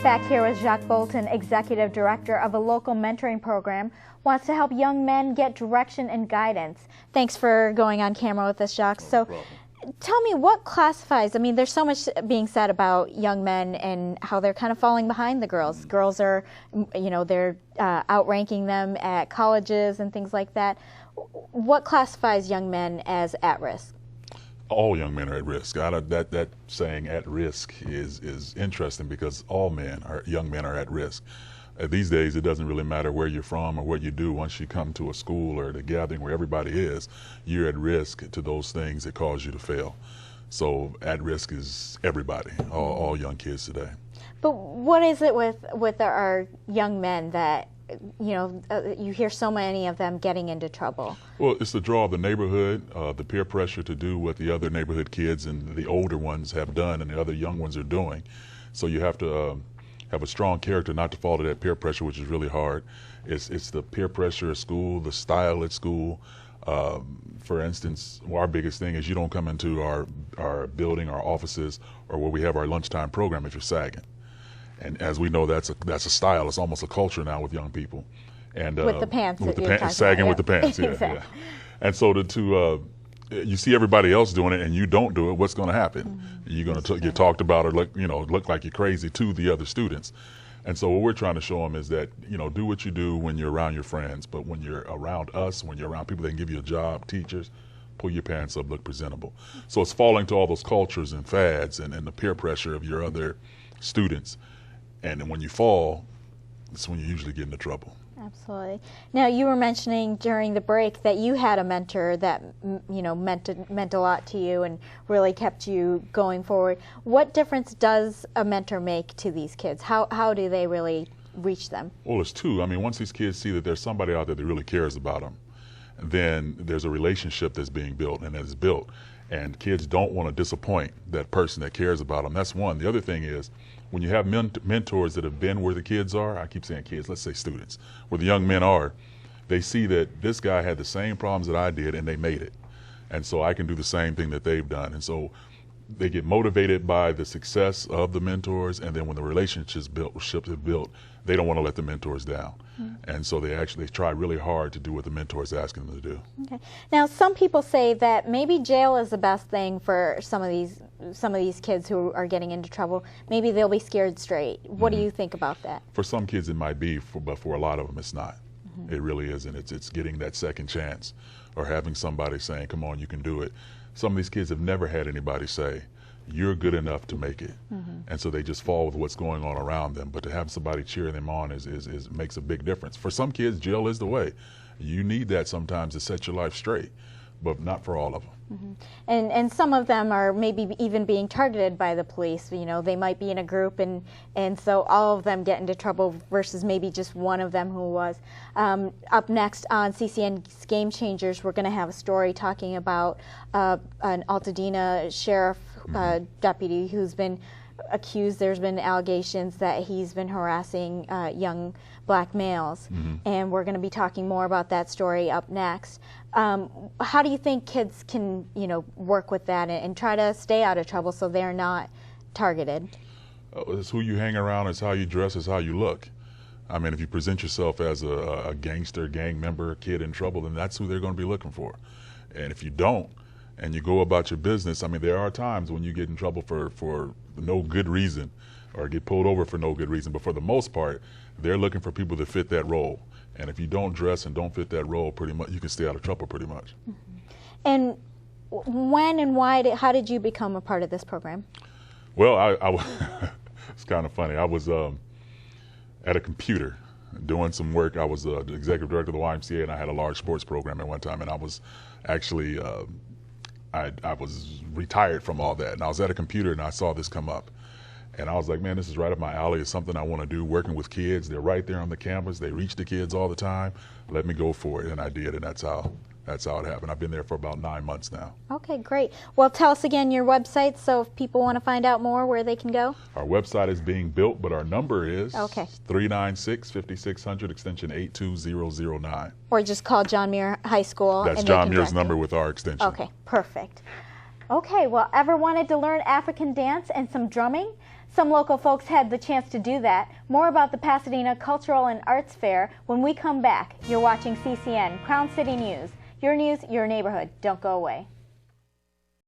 Back here with Jacques Bolton, Executive Director of a local mentoring program, wants to help young men get direction and guidance. Thanks for going on camera with us, Jacques. So, tell me, what classifies, I mean, there's so much being said about young men and how they're kind of falling behind the girls. Girls are, you know, they're outranking them at colleges and things like that. What classifies young men as at risk? All young men are at risk. That saying "at risk" is interesting because all young men are at risk. These days, it doesn't really matter where you're from or what you do. Once you come to a school or a gathering where everybody is, you're at risk to those things that cause you to fail. So at risk is everybody, all young kids today. But what is it with our young men that, you know, you hear so many of them getting into trouble? Well, it's the draw of the neighborhood, the peer pressure to do what the other neighborhood kids and the older ones have done and the other young ones are doing. So you have to have a strong character not to fall to that peer pressure, which is really hard. It's the peer pressure at school, the style at school. For instance, our biggest thing is you don't come into our building, our offices, or where we have our lunchtime program if you're sagging. And as we know, that's a style. It's almost a culture now with young people. And with the pants, sagging with the pants, yeah, exactly. Yeah. And so you see everybody else doing it, and you don't do it. What's going to happen? Mm-hmm. You're going to get talked about or look like you're crazy to the other students. And so what we're trying to show them is that, you know, do what you do when you're around your friends, but when you're around us, when you're around people that can give you a job, teachers, pull your pants up, look presentable. So it's falling to all those cultures and fads and the peer pressure of your other students. And then when you fall, it's when you usually get into trouble. Absolutely. Now, you were mentioning during the break that you had a mentor that, you know, meant a lot to you and really kept you going forward. What difference does a mentor make to these kids? How do they really reach them? Well, it's two. I mean, once these kids see that there's somebody out there that really cares about them, then there's a relationship that's being built and that is built. And kids don't want to disappoint that person that cares about them. That's one. The other thing is, when you have mentors that have been where the kids are, I keep saying kids, let's say students, where the young men are, they see that this guy had the same problems that I did and they made it. And so I can do the same thing that they've done. And so they get motivated by the success of the mentors, and then when the relationships are built, they don't want to let the mentors down. Mm-hmm. And so they try really hard to do what the mentor is asking them to do. Okay. Now, some people say that maybe jail is the best thing for some of these kids who are getting into trouble. Maybe they'll be scared straight. What do you think about that? For some kids it might be, but for a lot of them it's not. Mm-hmm. It really isn't. It's getting that second chance or having somebody saying, come on, you can do it. Some of these kids have never had anybody say, you're good enough to make it. Mm-hmm. And so they just fall with what's going on around them. But to have somebody cheering them on makes a big difference. For some kids, jail is the way. You need that sometimes to set your life straight, but not for all of them. Mm-hmm. And some of them are maybe even being targeted by the police. You know, they might be in a group and so all of them get into trouble versus maybe just one of them who was. Up next on CCN's Game Changers, we're going to have a story talking about an Altadena sheriff deputy who's been accused. There's been allegations that he's been harassing young black males, and we're going to be talking more about that story up next. How do you think kids can, you know, work with that and try to stay out of trouble so they're not targeted? It's who you hang around, it's how you dress, it's how you look. I mean, if you present yourself as a gangster, gang member, kid in trouble, then that's who they're going to be looking for. And if you don't, and you go about your business, I mean, there are times when you get in trouble for no good reason or get pulled over for no good reason, but for the most part, they're looking for people that fit that role. And if you don't dress and don't fit that role, pretty much, you can stay out of trouble pretty much. Mm-hmm. And when and why, how did you become a part of this program? Well, it's kind of funny. I was at a computer doing some work. I was the executive director of the YMCA, and I had a large sports program at one time, and I was actually I was retired from all that, and I was at a computer and I saw this come up, and I was like, man, this is right up my alley. It's something I want to do, working with kids. They're right there on the campus. They reach the kids all the time. Let me go for it, and I did, and that's how it happened. I've been there for about 9 months now. Okay, great. Well, tell us again your website, so if people want to find out more, where they can go. Our website is being built, but our number is okay. 396-5600, extension 82009. Or just call John Muir High School. That's John Muir's number with our extension. Okay, perfect. Okay, well, ever wanted to learn African dance and some drumming? Some local folks had the chance to do that. More about the Pasadena Cultural and Arts Fair when we come back. You're watching CCN, Crown City News. Your news, your neighborhood. Don't go away.